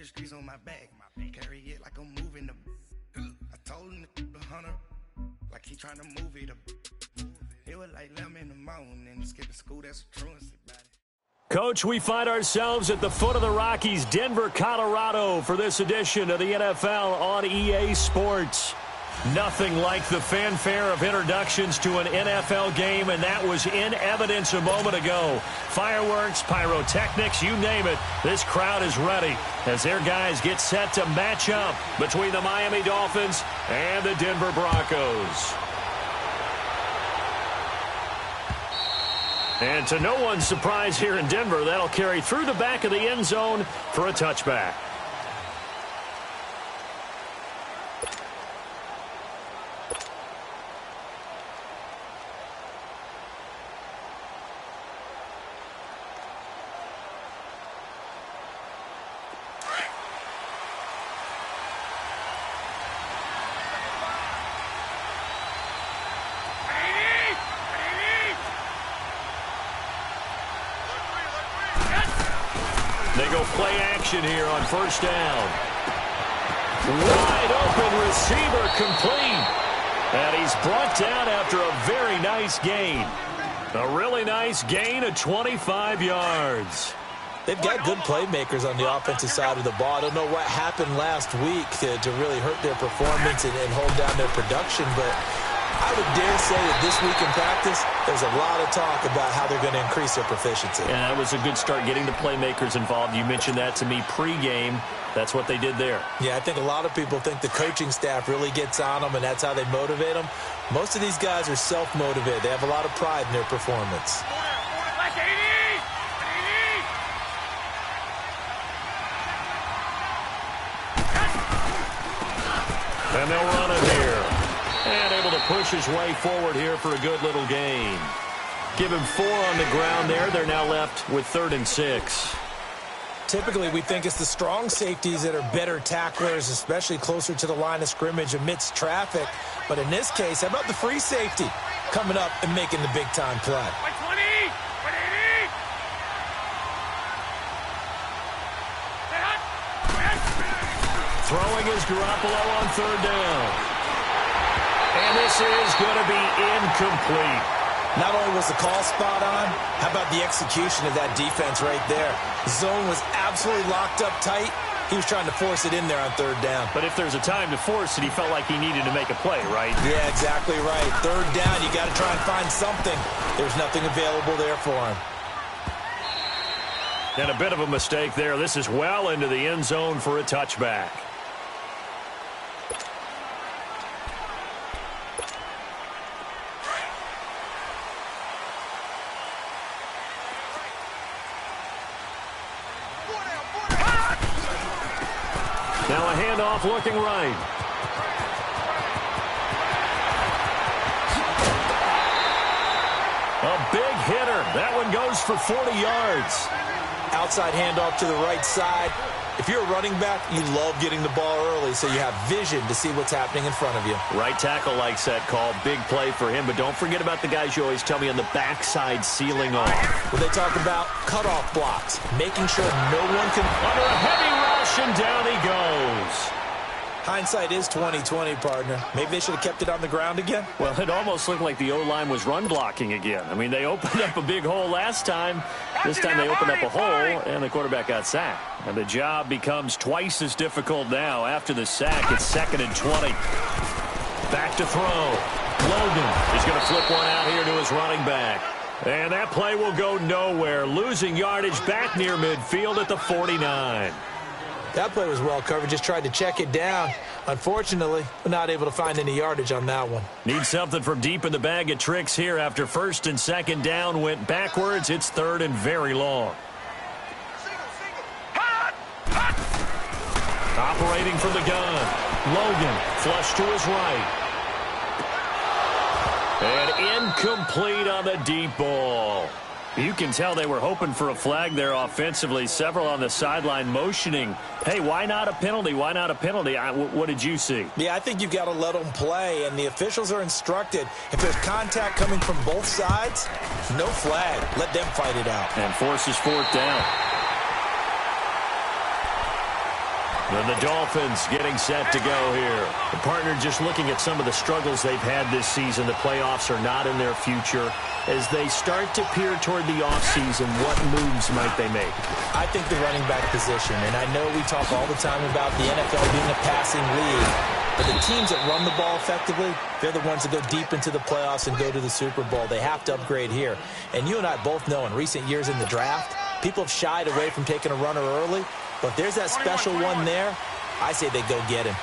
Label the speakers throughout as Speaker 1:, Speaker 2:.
Speaker 1: the streets on my back. Carry it like I'm moving the. I told him the hunter, like he trying to move it up. It was like 11 in the morning and skipping school. That's a truancy, buddy.
Speaker 2: Coach, we find ourselves at the foot of the Rockies, Denver, Colorado, for this edition of the NFL on EA Sports. Nothing like the fanfare of introductions to an NFL game, and that was in evidence a moment ago. Fireworks, pyrotechnics, you name it. This crowd is ready as their guys get set to match up between the Miami Dolphins and the Denver Broncos. And to no one's surprise here in Denver, that'll carry through the back of the end zone for a touchback. They go play action here on first down. Wide open receiver complete. And he's brought down after a very nice gain. A really nice gain of 25 yards.
Speaker 3: They've got good playmakers on the offensive side of the ball. I don't know what happened last week to really hurt their performance and hold down their production, but I would dare say that this week in practice, there's a lot of talk about how they're going to increase their proficiency.
Speaker 2: Yeah, that was a good start getting the playmakers involved. You mentioned that to me pregame. That's what they did there.
Speaker 3: Yeah, I think a lot of people think the coaching staff really gets on them, and that's how they motivate them. Most of these guys are self-motivated. They have a lot of pride in their performance.
Speaker 2: And they'll run it here. And able to push his way forward here for a good little gain. Give him 4 on the ground there. They're now left with 3rd and 6.
Speaker 3: Typically, we think it's the strong safeties that are better tacklers, especially closer to the line of scrimmage amidst traffic. But in this case, how about the free safety coming up and making the big-time play?
Speaker 2: Throwing is Garoppolo on 3rd down. And this is going to be incomplete.
Speaker 3: Not only was the call spot on, how about the execution of that defense right there? The zone was absolutely locked up tight. He was trying to force it in there on 3rd down.
Speaker 2: But if there's a time to force it, he felt like he needed to make a play, right?
Speaker 3: Yeah, exactly right. 3rd down, you got to try and find something. There's nothing available there for him.
Speaker 2: And a bit of a mistake there. This is well into the end zone for a touchback. Now a handoff looking right. A big hitter. That one goes for 40 yards.
Speaker 3: Outside handoff to the right side. If you're a running back, you love getting the ball early so you have vision to see what's happening in front of you.
Speaker 2: Right tackle likes that call. Big play for him. But don't forget about the guys you always tell me on the backside sealing off.
Speaker 3: Well, they talk about cutoff blocks, making sure no one can...
Speaker 2: Under a heavy rush, and down he goes.
Speaker 3: Hindsight is 20/20, partner. Maybe they should have kept it on the ground again.
Speaker 2: Well, it almost looked like the O-line was run blocking again. I mean, they opened up a big hole last time. This time they opened up a hole, and the quarterback got sacked. And the job becomes twice as difficult now. After the sack, it's 2nd and 20. Back to throw. Logan is going to flip one out here to his running back. And that play will go nowhere. Losing yardage back near midfield at the 49.
Speaker 3: That play was well covered. Just tried to check it down. Unfortunately, we're not able to find any yardage on that one.
Speaker 2: Need something from deep in the bag of tricks here. After 1st and 2nd down went backwards, it's 3rd and very long. Operating from the gun. Logan flush to his right. And incomplete on the deep ball. You can tell they were hoping for a flag there offensively. Several on the sideline motioning. Hey, why not a penalty? Why not a penalty? What did you see?
Speaker 3: Yeah, I think you've got to let them play, and the officials are instructed. If there's contact coming from both sides, no flag. Let them fight it out.
Speaker 2: And forces 4th down. And the Dolphins getting set to go here. The partner, just looking at some of the struggles they've had this season, the playoffs are not in their future. As they start to peer toward the offseason, what moves might they make?
Speaker 3: I think the running back position, and I know we talk all the time about the NFL being a passing league, but the teams that run the ball effectively, they're the ones that go deep into the playoffs and go to the Super Bowl. They have to upgrade here. And you and I both know in recent years in the draft, people have shied away from taking a runner early, but there's that special one there. I say they go get him.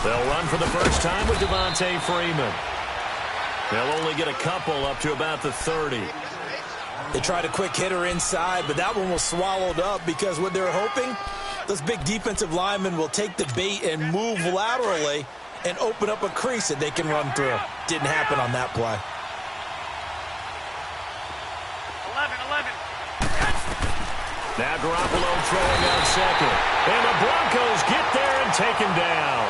Speaker 2: They'll run for the first time with Devontae Freeman. They'll only get a couple up to about the 30.
Speaker 3: They tried a quick hitter inside, but that one was swallowed up because what they're hoping, those big defensive linemen will take the bait and move laterally and open up a crease that they can run through. Didn't happen on that play.
Speaker 4: 11.
Speaker 2: Now Garoppolo throwing on second. And the Broncos get there and take him down.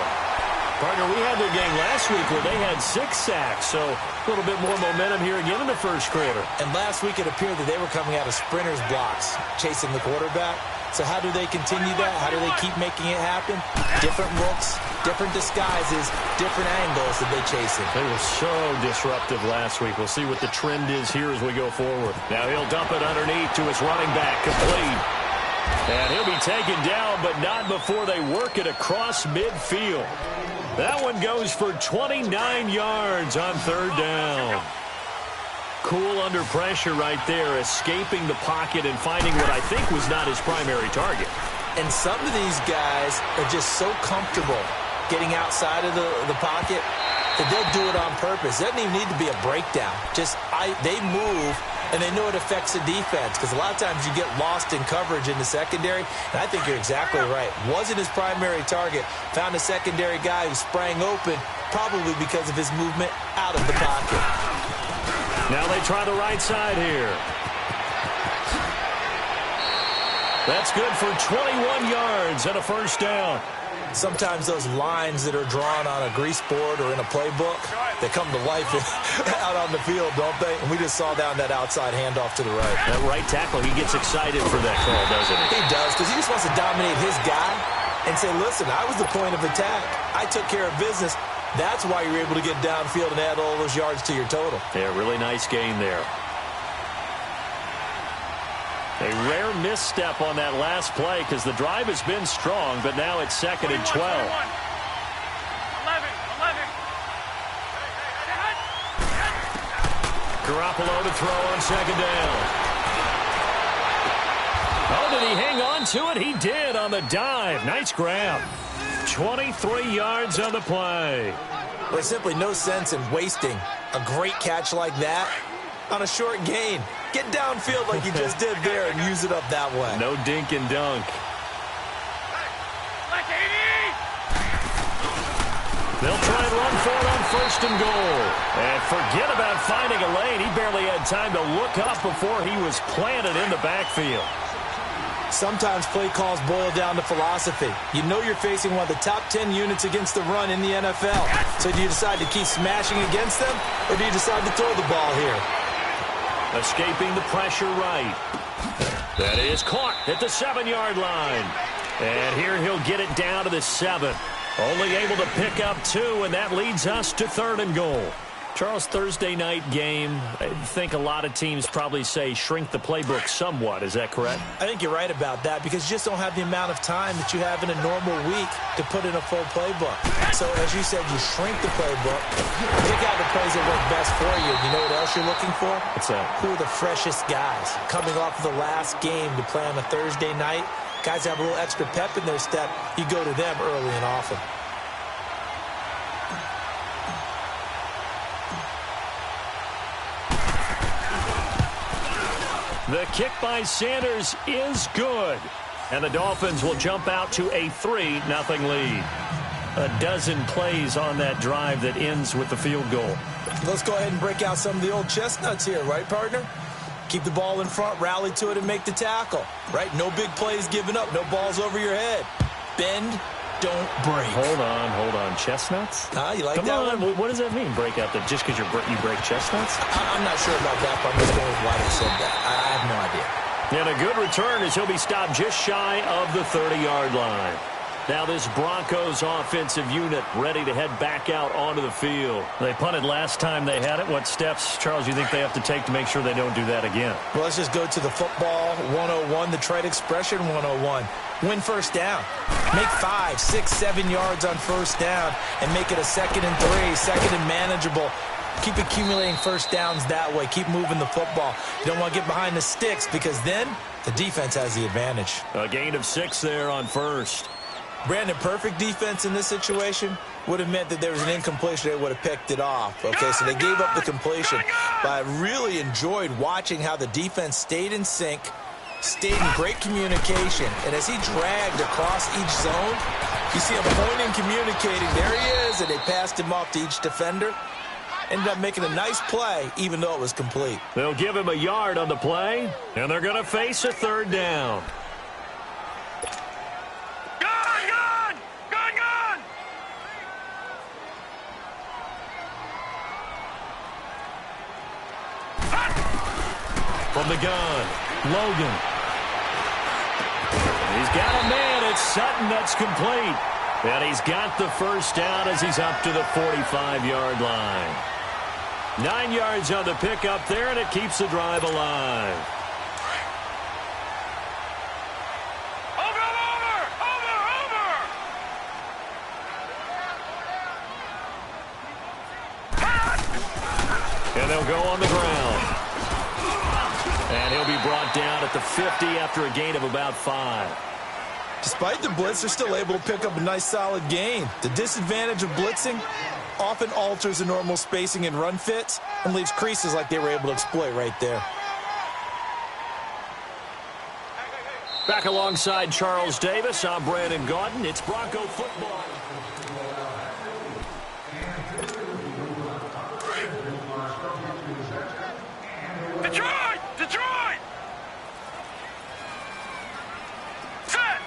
Speaker 2: Partner, we had their game last week where they had 6 sacks, so a little bit more momentum here again in the first quarter.
Speaker 3: And last week it appeared that they were coming out of sprinters blocks, chasing the quarterback. So how do they continue that? How do they keep making it happen? Different looks, different disguises, different angles that they chase it.
Speaker 2: They were so disruptive last week. We'll see what the trend is here as we go forward. Now he'll dump it underneath to his running back, complete. And he'll be taken down, but not before they work it across midfield. That one goes for 29 yards on third down. Cool under pressure right there, escaping the pocket and finding what I think was not his primary target.
Speaker 3: And some of these guys are just so comfortable getting outside of the pocket that they'll do it on purpose. It doesn't even need to be a breakdown. They move, and they know it affects the defense because a lot of times you get lost in coverage in the secondary, and I think you're exactly right. Wasn't his primary target. Found a secondary guy who sprang open, probably because of his movement out of the pocket.
Speaker 2: Now they try the right side here. That's good for 21 yards and a first down.
Speaker 3: Sometimes those lines that are drawn on a grease board or in a playbook, they come to life out on the field, don't they? And we just saw down that outside handoff to the right.
Speaker 2: That right tackle, he gets excited for that call, doesn't he?
Speaker 3: He does, because he just wants to dominate his guy and say, listen, I was the point of attack. I took care of business. That's why you're able to get downfield and add all those yards to your total.
Speaker 2: Yeah, really nice gain there. A rare misstep on that last play because the drive has been strong, but now it's 2nd and 12.
Speaker 4: 11.
Speaker 2: Garoppolo to throw on 2nd down. Oh, did he hang on to it? He did on the dive. Nice grab. 23 yards on the play.
Speaker 3: Well, there's simply no sense in wasting a great catch like that on a short gain. Get downfield like you just did there and use it up that way.
Speaker 2: No dink and dunk. They'll try and run for it on 1st and goal. And forget about finding a lane. He barely had time to look up before he was planted in the backfield.
Speaker 3: Sometimes play calls boil down to philosophy. You know you're facing one of the top 10 units against the run in the NFL. So do you decide to keep smashing against them, or do you decide to throw the ball here?
Speaker 2: Escaping the pressure right. That is caught at the 7-yard line. And here he'll get it down to the 7. Only able to pick up 2, and that leads us to 3rd and goal. Charles, Thursday night game, I think a lot of teams probably say shrink the playbook somewhat. Is that correct?
Speaker 3: I think you're right about that because you just don't have the amount of time that you have in a normal week to put in a full playbook. So, as you said, you shrink the playbook, pick out the plays that work best for you. You know what else you're looking for?
Speaker 2: What's that?
Speaker 3: Who are the freshest guys coming off of the last game to play on a Thursday night? Guys have a little extra pep in their step. You go to them early and often.
Speaker 2: The kick by Sanders is good. And the Dolphins will jump out to a 3-0 lead. A dozen plays on that drive that ends with the field goal.
Speaker 3: Let's go ahead and break out some of the old chestnuts here, right, partner? Keep the ball in front, rally to it, and make the tackle, right? No big plays given up, no balls over your head. Bend, don't break.
Speaker 2: Hold on. Chestnuts?
Speaker 3: You like
Speaker 2: Come
Speaker 3: that
Speaker 2: on.
Speaker 3: one?
Speaker 2: What does that mean, break out? Just because you break chestnuts?
Speaker 3: I'm not sure about that, but I'm just going with why they said that. I have no idea.
Speaker 2: And a good return as he'll be stopped just shy of the 30-yard line. Now this Broncos offensive unit ready to head back out onto the field. They punted last time they had it. What steps, Charles, you think they have to take to make sure they don't do that again?
Speaker 3: Well, let's just go to the football 101, the trade expression 101. Win first down. Make 5, 6, 7 yards on first down and make it a 2nd and 3, second and manageable. Keep accumulating first downs that way. Keep moving the football. You don't want to get behind the sticks because then the defense has the advantage.
Speaker 2: A gain of 6 there on first.
Speaker 3: Brandon, perfect defense in this situation would have meant that there was an incompletion. They would have picked it off. Okay, so they gave up the completion. But I really enjoyed watching how the defense stayed in sync, stayed in great communication. And as he dragged across each zone, you see him pointing, communicating. There he is, and they passed him off to each defender. Ended up making a nice play, even though it was complete.
Speaker 2: They'll give him a yard on the play, and they're going to face a 3rd down. From the gun, Logan. He's got a man. It's Sutton that's complete. And he's got the first down as he's up to the 45-yard line. 9 yards on the pickup there, and it keeps the drive alive. And they'll go on the ground. And he'll be brought down at the 50 after a gain of about 5.
Speaker 3: Despite the blitz, they're still able to pick up a nice solid gain. The disadvantage of blitzing often alters the normal spacing and run fits and leaves creases like they were able to exploit right there.
Speaker 2: Back alongside Charles Davis, I'm Brandon Gaudin. It's Bronco football.
Speaker 4: Detroit! Detroit! Set!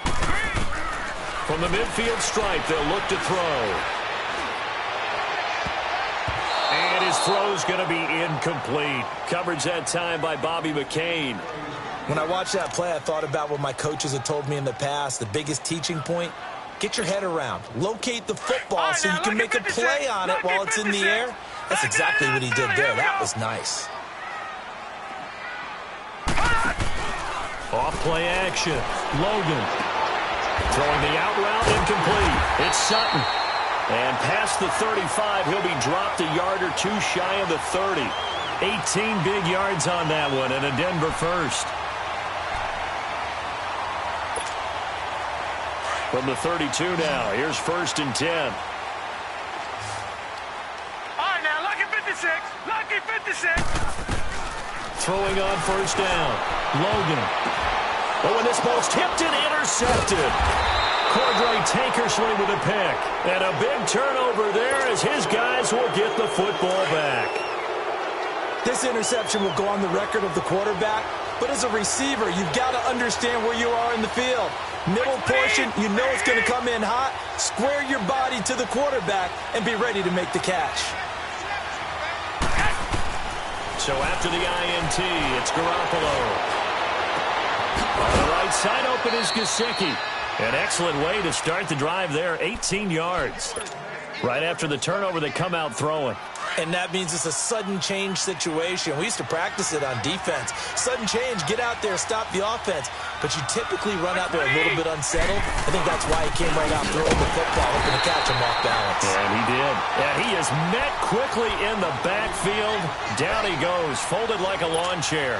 Speaker 2: From the midfield stripe, they'll look to throw. And his throw's going to be incomplete. Coverage that time by Bobby McCain.
Speaker 3: When I watched that play, I thought about what my coaches had told me in the past. The biggest teaching point, get your head around. Locate the football so you can make a play on it while it's in the air. That's exactly what he did there. That was nice.
Speaker 2: Off play action. Logan. Throwing the out route, incomplete. It's Sutton. And past the 35, he'll be dropped a yard or two shy of the 30. 18 big yards on that one, and a Denver first. From the 32 now, here's 1st and 10.
Speaker 4: All right, now, lucky 56. Lucky 56.
Speaker 2: Throwing on first down. Logan. Oh, and this ball's tipped and intercepted. Cordray Tankersley with a pick. And a big turnover there as his guys will get the football back.
Speaker 3: This interception will go on the record of the quarterback, but as a receiver, you've got to understand where you are in the field. Middle portion, you know it's going to come in hot. Square your body to the quarterback and be ready to make the catch.
Speaker 2: So after the INT, it's Garoppolo. On the right side open is Gesicki. An excellent way to start the drive there, 18 yards. Right after the turnover, they come out throwing.
Speaker 3: And that means it's a sudden change situation. We used to practice it on defense. Sudden change, get out there, stop the offense. But you typically run out there a little bit unsettled. I think that's why he came right out throwing the football, hoping to catch him off balance.
Speaker 2: And he did. And he is met quickly in the backfield. Down he goes, folded like a lawn chair.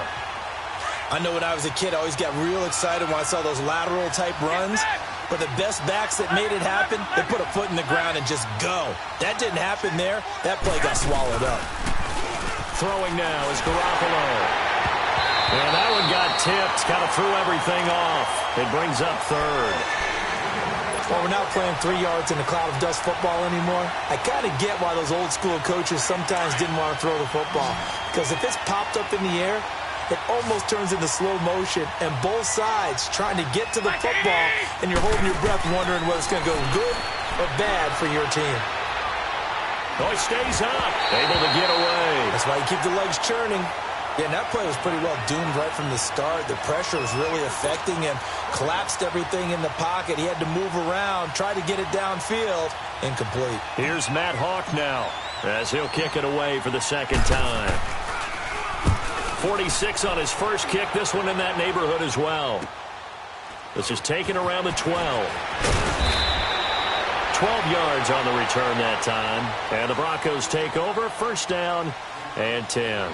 Speaker 3: I know when I was a kid, I always got real excited when I saw those lateral-type runs. But the best backs that made it happen, they put a foot in the ground and just go. That didn't happen there. That play got swallowed up.
Speaker 2: Throwing now is Garoppolo. And that one got tipped. Kind of threw everything off. It brings up 3rd.
Speaker 3: Well, we're not playing 3 yards in a cloud of dust football anymore. I kind of get why those old-school coaches sometimes didn't want to throw the football. Because if it's popped up in the air, it almost turns into slow motion, and both sides trying to get to the football, and you're holding your breath wondering whether it's going to go good or bad for your team.
Speaker 2: Oh, he stays up, able to get away.
Speaker 3: That's why you keep the legs churning. Yeah, and that play was pretty well doomed right from the start. The pressure was really affecting him. Collapsed everything in the pocket. He had to move around, try to get it downfield. Incomplete.
Speaker 2: Here's Matt Hawk now as he'll kick it away for the second time. 46 on his first kick. This one in that neighborhood as well. This is taken around the 12. 12 yards on the return that time. And the Broncos take over. First down and 10.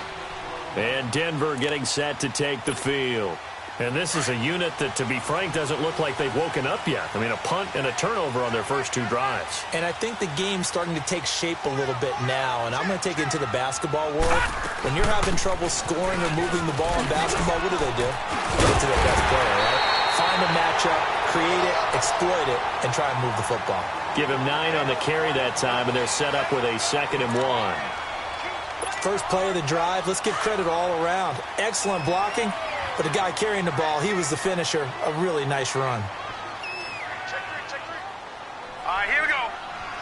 Speaker 2: And Denver getting set to take the field. And this is a unit that, to be frank, doesn't look like they've woken up yet. I mean, a punt and a turnover on their first two drives.
Speaker 3: And I think the game's starting to take shape a little bit now. And I'm going to take it into the basketball world. When you're having trouble scoring or moving the ball in basketball, what do? Get it to their best player, right? Find a matchup, create it, exploit it, and try and move the football.
Speaker 2: Give him 9 on the carry that time, and they're set up with a 2nd and 1.
Speaker 3: First play of the drive, let's give credit all around. Excellent blocking, but the guy carrying the ball, he was the finisher. A really nice run.
Speaker 4: Check three. All right, here we go.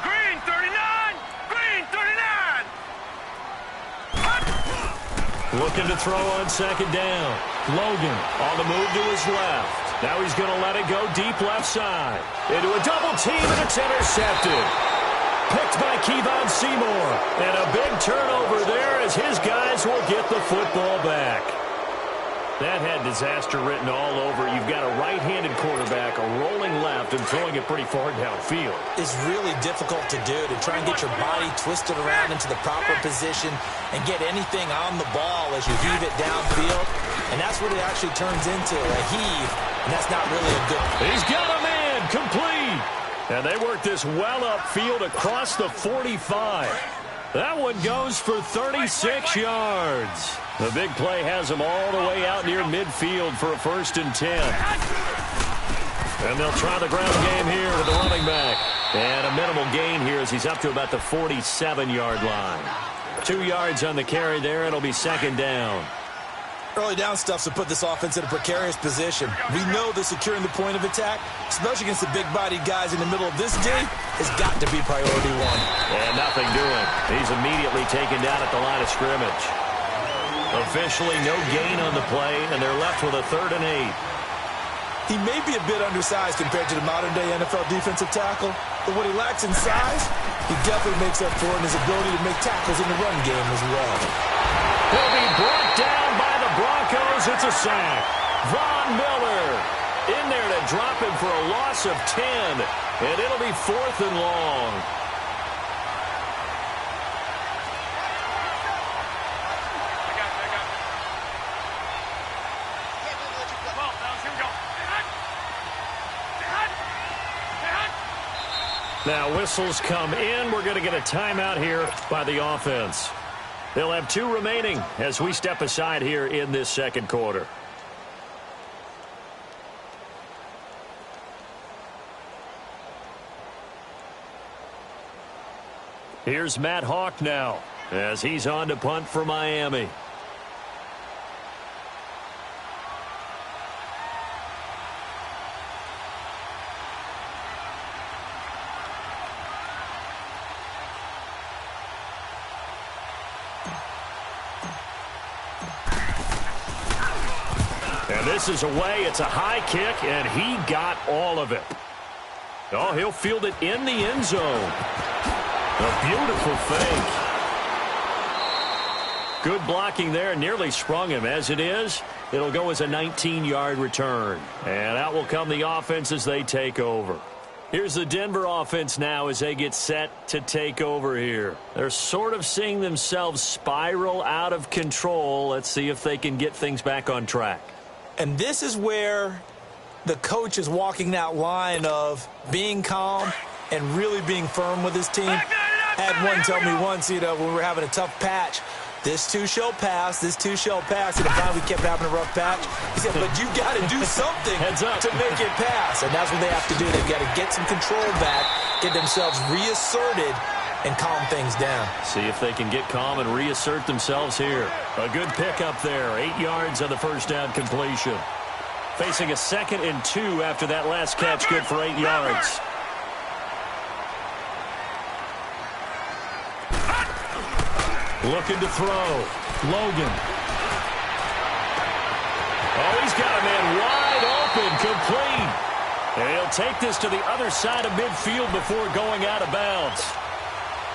Speaker 4: Green 39. Green 39.
Speaker 2: Looking to throw on second down. Logan on the move to his left. Now he's going to let it go deep left side. Into a double team, and it's intercepted. Picked by Kevon Seymour. And a big turnover there as his guys will get the football back. That had disaster written all over. You've got a right-handed quarterback, a rolling left, and throwing it pretty far downfield.
Speaker 3: It's really difficult to do, to try and get your body twisted around into the proper position and get anything on the ball as you heave it downfield. And that's what it actually turns into, a heave, and that's not really a good...
Speaker 2: He's got a man, complete. And they work this well upfield across the 45. That one goes for 36 yards. The big play has him all the way out near midfield for a 1st and 10. And they'll try the ground game here with the running back. And a minimal gain here as he's up to about the 47-yard line. 2 yards on the carry there. It'll be 2nd down.
Speaker 3: Early down stuff to put this offense in a precarious position. We know that securing the point of attack, especially against the big-bodied guys in the middle of this D, has got to be priority one.
Speaker 2: And nothing doing. He's immediately taken down at the line of scrimmage. Officially no gain on the play, and they're left with a 3rd and 8.
Speaker 3: He may be a bit undersized compared to the modern-day NFL defensive tackle, but what he lacks in size, he definitely makes up for in his ability to make tackles in the run game as well.
Speaker 2: He'll be brought down by the Broncos. It's a sack. Von Miller in there to drop him for a loss of 10, and it'll be 4th and long. Now whistles come in. We're going to get a timeout here by the offense. They'll have 2 remaining as we step aside here in this second quarter. Here's Matt Hawk now as he's on to punt for Miami. And this is away. It's a high kick, and he got all of it. Oh, he'll field it in the end zone. A beautiful fake. Good blocking there. Nearly sprung him. As it is, it'll go as a 19-yard return. And out will come the offense as they take over. Here's the Denver offense now as they get set to take over here. They're sort of seeing themselves spiral out of control. Let's see if they can get things back on track.
Speaker 3: And this is where the coach is walking that line of being calm and really being firm with his team. I had one tell me once, when we were having a tough patch, this too shall pass, this too shall pass. And finally we kept having a rough patch. He said, but you got to do something to make it pass. And that's what they have to do. They've got to get some control back, get themselves reasserted, and calm things down.
Speaker 2: See if they can get calm and reassert themselves here. A good pickup there. 8 yards on the first down completion. Facing a 2nd and 2 after that last catch. Good for 8 yards. Looking to throw. Logan. Oh, he's got a man wide open, complete. And he'll take this to the other side of midfield before going out of bounds.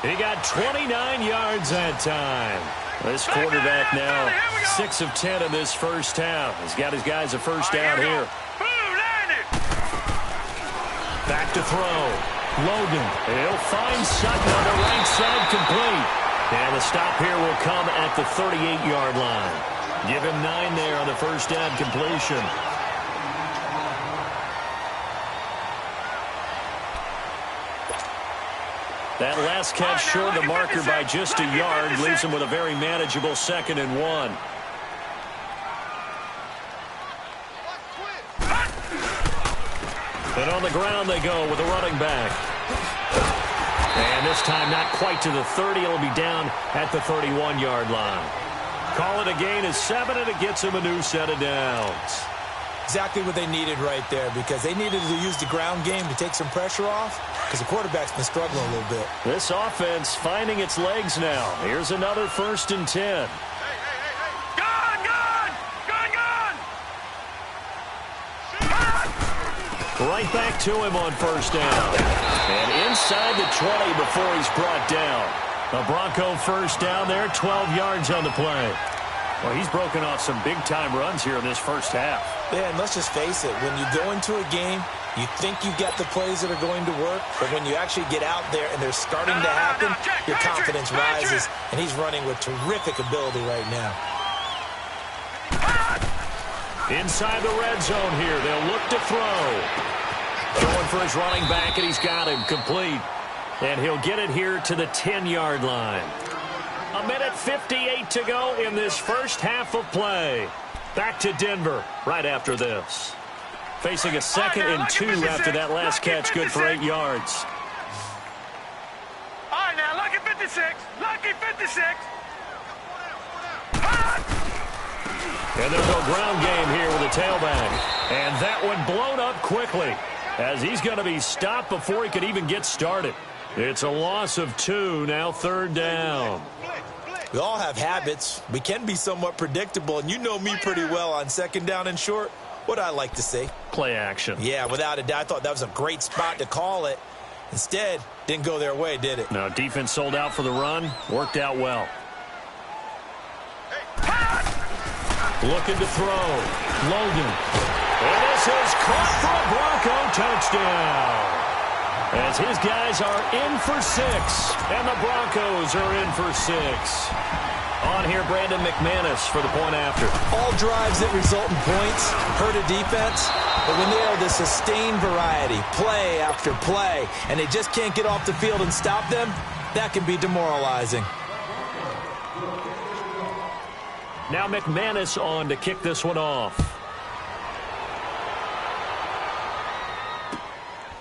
Speaker 2: He got 29 yards that time. This quarterback now 6 of 10 in this first half. He's got his guys a first down here. Back to throw. Logan. He'll find Sutton on the right side, complete. And the stop here will come at the 38-yard line. Give him 9 there on the first down completion. That last catch short the marker by just a yard leaves him with a very manageable 2nd and 1. And on the ground they go with a running back. And this time not quite to the 30. It'll be down at the 31-yard line. Call it a gain of 7, and it gets him a new set of downs.
Speaker 3: Exactly what they needed right there, because they needed to use the ground game to take some pressure off, because the quarterback's been struggling a little bit.
Speaker 2: This offense finding its legs now. Here's another 1st and 10. Right back to him on first down. And inside the 20 before he's brought down. A Bronco first down there, 12 yards on the play. Well, he's broken off some big-time runs here in this first half.
Speaker 3: Yeah, and let's just face it. When you go into a game, you think you get the plays that are going to work, but when you actually get out there and they're starting to happen, your confidence rises, and he's running with terrific ability right now.
Speaker 2: Inside the red zone here, they'll look to throw. Going for his running back, and he's got him complete. And he'll get it here to the 10-yard line. 1:58 to go in this first half of play. Back to Denver right after this. Facing a 2nd and 2 after that last catch, good for 8 yards.
Speaker 4: All right, now, lucky 56. Lucky 56.
Speaker 2: And there's no ground game here with a tailback. And that one blown up quickly as he's going to be stopped before he could even get started. It's a loss of 2, now 3rd down.
Speaker 3: We all have habits. We can be somewhat predictable, and you know me pretty well on 2nd down and short. What I like to say?
Speaker 2: Play action.
Speaker 3: Yeah, without a doubt. I thought that was a great spot to call it. Instead, didn't go their way, did it?
Speaker 2: No, defense sold out for the run. Worked out well. Looking to throw. Logan. And this is caught for a Bronco touchdown. As his guys are in for 6, and the Broncos are in for 6. On here, Brandon McManus for the point after.
Speaker 3: All drives that result in points hurt a defense, but when they are the sustained variety, play after play, and they just can't get off the field and stop them, that can be demoralizing.
Speaker 2: Now McManus on to kick this one off.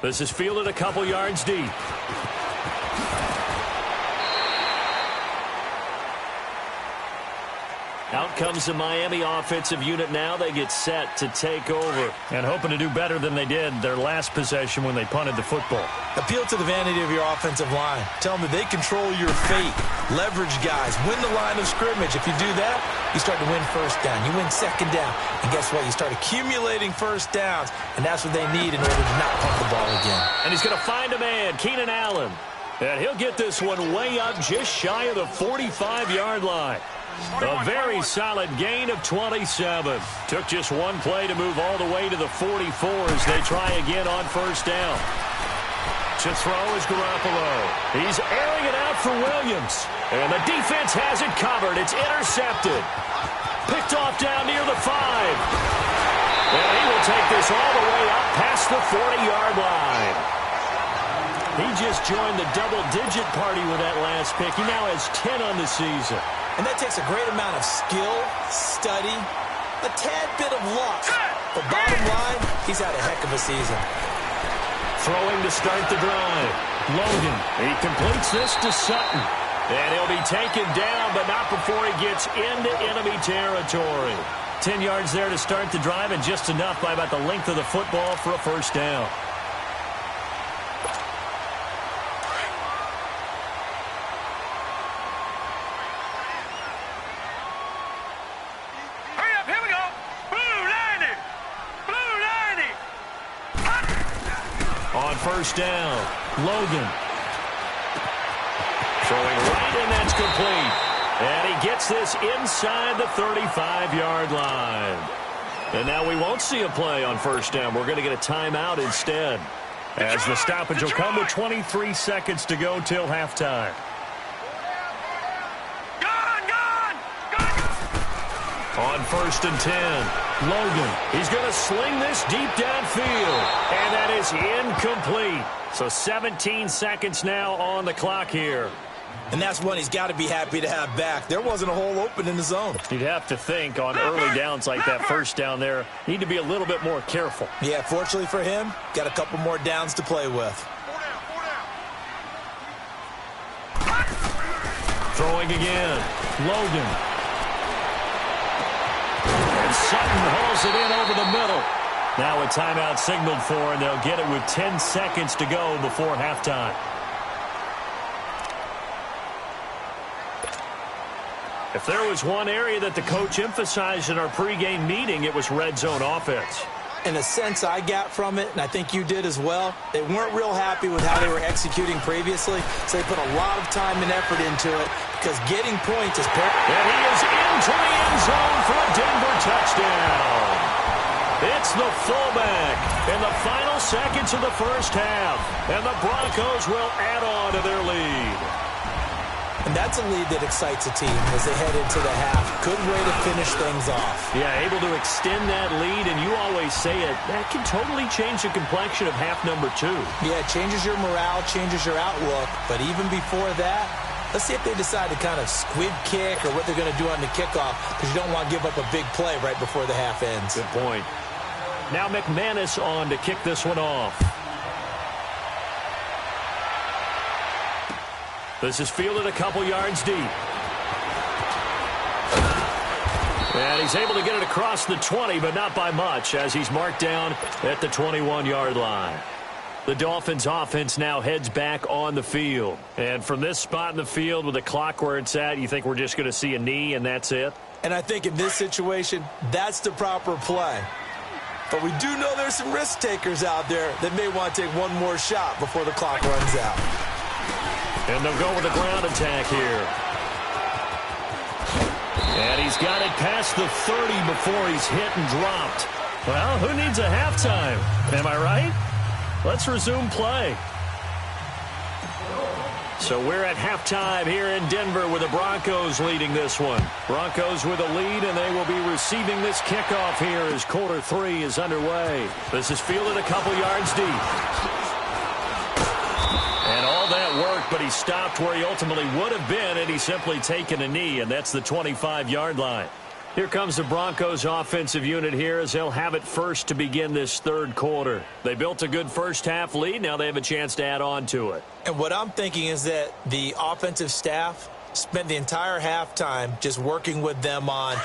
Speaker 2: This is fielded a couple yards deep. Out comes the Miami offensive unit now. They get set to take over and hoping to do better than they did their last possession when they punted the football.
Speaker 3: Appeal to the vanity of your offensive line. Tell them that they control your fate. Leverage guys. Win the line of scrimmage. If you do that, you start to win first down. You win 2nd down. And guess what? You start accumulating first downs, and that's what they need in order to not punt the ball again.
Speaker 2: And he's going to find a man, Keenan Allen. And he'll get this one way up just shy of the 45-yard line. A very solid gain of 27. Took just one play to move all the way to the 44 as they try again on first down. To throw is Garoppolo. He's airing it out for Williams. And the defense has it covered. It's intercepted. Picked off down near the 5. And he will take this all the way up past the 40-yard line. He just joined the double-digit party with that last pick. He now has 10 on the season.
Speaker 3: And that takes a great amount of skill, study, a tad bit of luck. But bottom line, he's had a heck of a season.
Speaker 2: Throwing to start the drive. Logan, he completes this to Sutton. And he'll be taken down, but not before he gets into enemy territory. 10 yards there to start the drive, and just enough by about the length of the football for a first down.
Speaker 4: Hurry up, here we go. Boom,
Speaker 2: first down. Logan. Throwing right, and that's complete. And he gets this inside the 35-yard line. And now we won't see a play on first down. We're going to get a timeout instead, as the stoppage will come with 23 seconds to go till halftime. On 1st and 10, Logan. He's going to sling this deep downfield, and that is incomplete. So 17 seconds now on the clock here.
Speaker 3: And that's one he's got to be happy to have back. There wasn't a hole open in the zone.
Speaker 2: You'd have to think on early downs like that first down there, need to be a little bit more careful.
Speaker 3: Yeah, fortunately for him, got a couple more downs to play with.
Speaker 2: Throwing again, Logan. And Sutton hauls it in over the middle. Now a timeout signaled for, and they'll get it with 10 seconds to go before halftime. If there was one area that the coach emphasized in our pregame meeting, it was red zone offense.
Speaker 3: In a sense I got from it, and I think you did as well, they weren't real happy with how they were executing previously, so they put a lot of time and effort into it, because getting points is paramount.
Speaker 2: And he is into the end zone for a Denver touchdown. It's the fullback in the final seconds of the first half, and the Broncos will add on to their lead.
Speaker 3: And that's a lead that excites a team as they head into the half. Good way to finish things off.
Speaker 2: Yeah, able to extend that lead, and you always say it, that can totally change the complexion of half number 2.
Speaker 3: Yeah, it changes your morale, changes your outlook. But even before that, let's see if they decide to kind of squib kick or what they're going to do on the kickoff, because you don't want to give up a big play right before the half ends.
Speaker 2: Good point. Now McManus on to kick this one off. This is fielded a couple yards deep. And he's able to get it across the 20, but not by much, as he's marked down at the 21-yard line. The Dolphins' offense now heads back on the field. And from this spot in the field with the clock where it's at, you think we're just going to see a knee and that's it?
Speaker 3: And I think in this situation, that's the proper play. But we do know there's some risk takers out there that may want to take one more shot before the clock runs out.
Speaker 2: And they'll go with a ground attack here. And he's got it past the 30 before he's hit and dropped. Well, who needs a halftime? Am I right? Let's resume play. So we're at halftime here in Denver with the Broncos leading this one. Broncos with a lead, and they will be receiving this kickoff here as quarter 3 is underway. This is fielded a couple yards deep. And all that work, but he stopped where he ultimately would have been had he simply taken a knee, and that's the 25-yard line. Here comes the Broncos offensive unit here as they'll have it first to begin this third quarter. They built a good first-half lead. Now they have a chance to add on to it.
Speaker 3: And what I'm thinking is that the offensive staff spent the entire halftime just working with them on,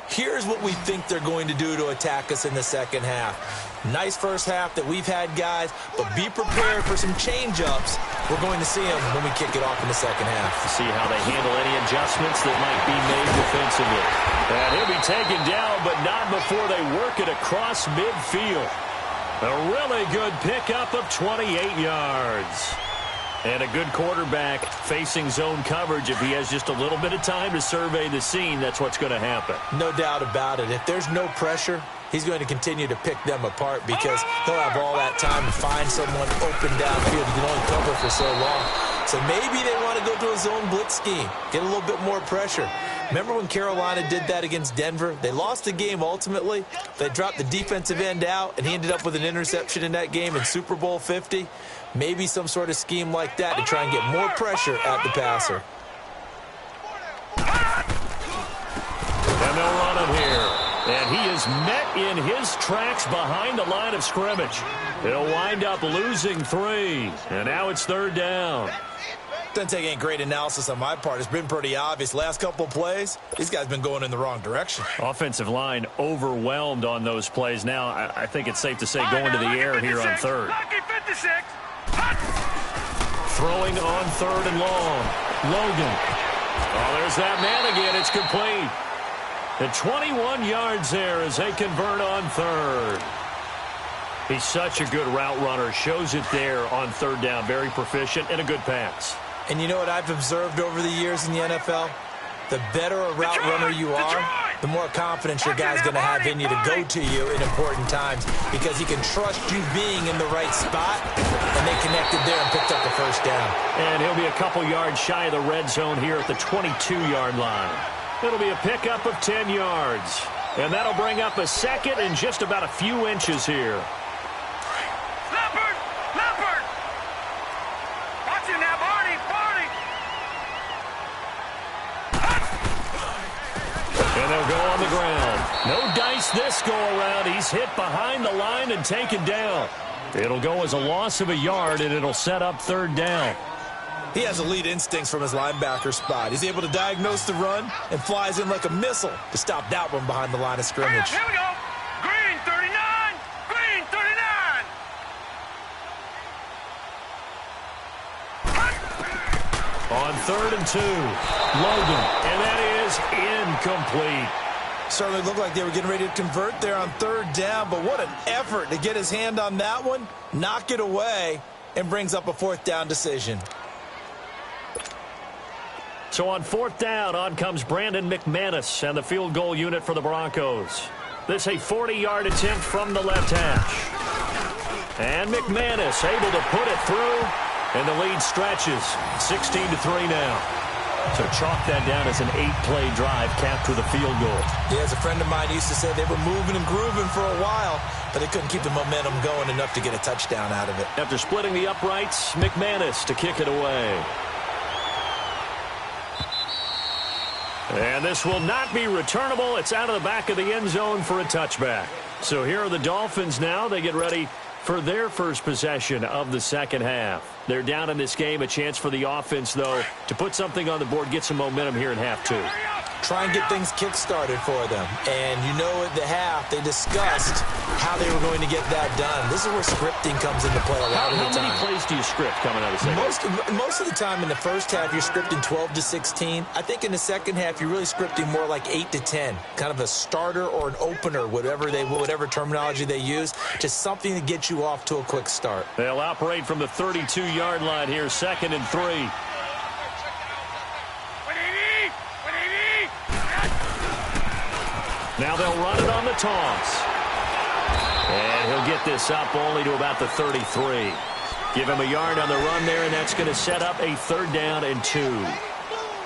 Speaker 3: here's what we think they're going to do to attack us in the second half. Nice first half that we've had, guys, but be prepared for some change-ups. We're going to see them when we kick it off in the second half.
Speaker 2: To see how they handle any adjustments that might be made defensively. And he'll be taken down, but not before they work it across midfield. A really good pickup of 28 yards. And a good quarterback facing zone coverage. If he has just a little bit of time to survey the scene, that's what's going to happen.
Speaker 3: No doubt about it. If there's no pressure, he's going to continue to pick them apart because he'll have all that time to find someone open downfield. He can only cover for so long. So maybe they want to go to a zone blitz scheme, get a little bit more pressure. Remember when Carolina did that against Denver? They lost the game ultimately. They dropped the defensive end out, and he ended up with an interception in that game in Super Bowl 50. Maybe some sort of scheme like that to try and get more pressure at the passer.
Speaker 2: And they'll run him here. And he is met in his tracks behind the line of scrimmage. He'll wind up losing 3. And now it's third down.
Speaker 3: Doesn't take any great analysis on my part. It's been pretty obvious. Last couple of plays, these guys have been going in the wrong direction.
Speaker 2: Offensive line overwhelmed on those plays. Now, I think it's safe to say going to the air here on third. Throwing on third and long. Logan. Oh, there's that man again. It's complete. And 21 yards there as they convert on third. He's such a good route runner. Shows it there on third down. Very proficient and a good pass.
Speaker 3: And you know what I've observed over the years in the NFL? The better a route runner you are, the more confidence your guy's going to have in you to go to you in important times because he can trust you being in the right spot, and they connected there and picked up the first down.
Speaker 2: And he'll be a couple yards shy of the red zone here at the 22-yard line. It'll be a pickup of 10 yards. And that'll bring up a second and just about a few inches here.
Speaker 4: Leopard! Watch it now, Barney!
Speaker 2: And they'll go on the ground. No dice this go-around. He's hit behind the line and taken down. It'll go as a loss of a yard, and it'll set up third down.
Speaker 3: He has elite instincts from his linebacker spot. He's able to diagnose the run and flies in like a missile to stop that one behind the line of scrimmage.
Speaker 4: Here we go! Green 39! Green 39!
Speaker 2: On 3rd and 2, Logan, and that is incomplete.
Speaker 3: Certainly looked like they were getting ready to convert there on third down, but what an effort to get his hand on that one, knock it away, and brings up a 4th down decision.
Speaker 2: So on 4th down, on comes Brandon McManus and the field goal unit for the Broncos. This a 40-yard attempt from the left hash. And McManus able to put it through, and the lead stretches 16-3 now. So chalk that down as an 8-play drive capped with a field goal.
Speaker 3: Yeah, as a friend of mine used to say, they were moving and grooving for a while, but they couldn't keep the momentum going enough to get a touchdown out of it.
Speaker 2: After splitting the uprights, McManus to kick it away. And this will not be returnable. It's out of the back of the end zone for a touchback. So here are the Dolphins now. They get ready for their first possession of the second half. They're down in this game. A chance for the offense, though, to put something on the board, get some momentum here in half 2.
Speaker 3: Try and get things kick-started for them. And you know at the half, they discussed how they were going to get that done. This is where scripting comes into play a lot of the time.
Speaker 2: How many plays do you script coming out of the second half?
Speaker 3: Most of the time in the first half, you're scripting 12 to 16. I think in the second half, you're really scripting more like 8 to 10. Kind of a starter or an opener, whatever terminology they use. Just something to get you off to a quick start.
Speaker 2: They'll operate from the 32-yard line here, 2nd and 3. Now they'll run it on the toss. And he'll get this up only to about the 33. Give him a yard on the run there, and that's going to set up a 3rd down and 2.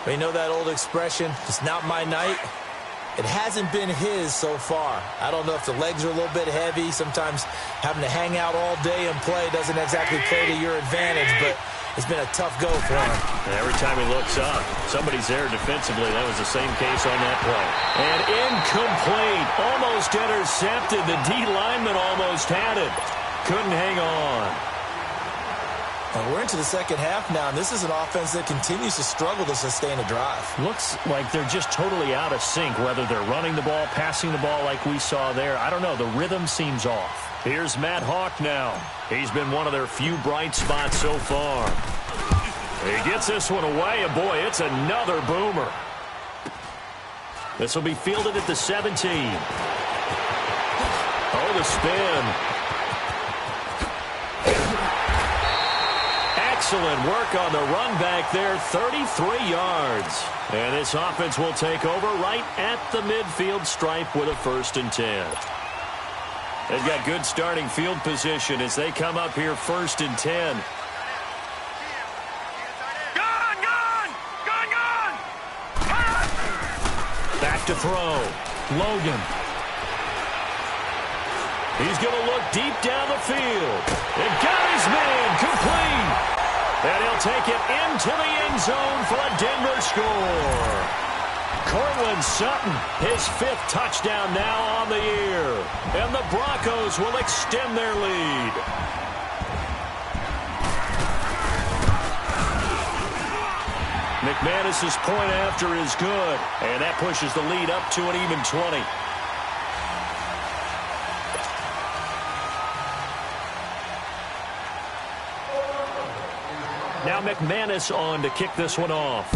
Speaker 3: You know that old expression, it's not my night? It hasn't been his so far. I don't know if the legs are a little bit heavy. Sometimes having to hang out all day and play doesn't exactly play to your advantage, but it's been a tough go for him.
Speaker 2: And every time he looks up, somebody's there defensively. That was the same case on that play. And incomplete. Almost intercepted. The D lineman almost had it. Couldn't hang on.
Speaker 3: Well, we're into the second half now, and this is an offense that continues to struggle to sustain a drive.
Speaker 2: Looks like they're just totally out of sync, whether they're running the ball, passing the ball like we saw there. I don't know. The rhythm seems off. Here's Matt Hawk now. He's been one of their few bright spots so far. He gets this one away, and boy, it's another boomer. This will be fielded at the 17. Oh, the spin. Excellent work on the run back there, 33 yards. And this offense will take over right at the midfield stripe with a 1st and 10. They've got good starting field position as they come up here 1st and 10.
Speaker 4: Gone!
Speaker 2: Back to throw. Logan. He's going to look deep down the field. And got his man complete. And he'll take it into the end zone for a Denver score. Cortland Sutton, his 5th touchdown now on the year. And the Broncos will extend their lead. McManus's point after is good. And that pushes the lead up to an even 20. Now McManus on to kick this one off.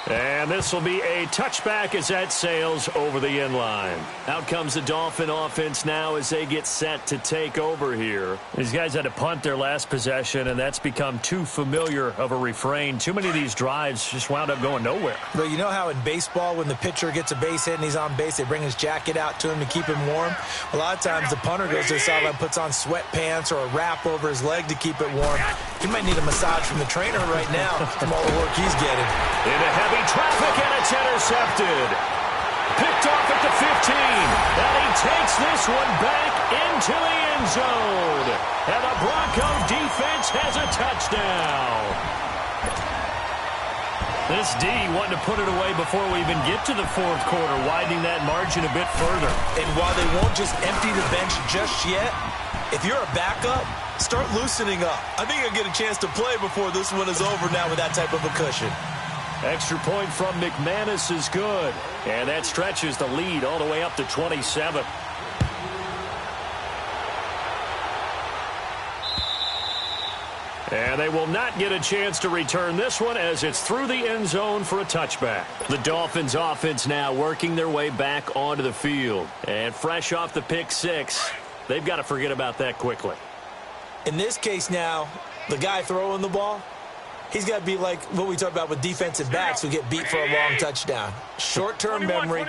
Speaker 2: And And this will be a touchback as that sails over the end line. Out comes the Dolphin offense now as they get set to take over here. These guys had to punt their last possession, and that's become too familiar of a refrain. Too many of these drives just wound up going nowhere.
Speaker 3: But you know how in baseball, when the pitcher gets a base hit and he's on base, they bring his jacket out to him to keep him warm? A lot of times the punter goes to the sideline, puts on sweatpants or a wrap over his leg to keep it warm. He might need a massage from the trainer right now from all the work he's getting.
Speaker 2: Into heavy traffic, and it's intercepted. Picked off at the 15. And he takes this one back into the end zone. And the Bronco defense has a touchdown. This D wanting to put it away before we even get to the fourth quarter, widening that margin a bit further.
Speaker 3: And while they won't just empty the bench just yet, if you're a backup, start loosening up. I think you'll get a chance to play before this one is over now with that type of a cushion.
Speaker 2: Extra point from McManus is good. And that stretches the lead all the way up to 27. And they will not get a chance to return this one as it's through the end zone for a touchback. The Dolphins offense now working their way back onto the field. And fresh off the pick six, they've got to forget about that quickly.
Speaker 3: In this case now, the guy throwing the ball, he's got to be like what we talked about with defensive backs who get beat for a long touchdown. Short-term memory,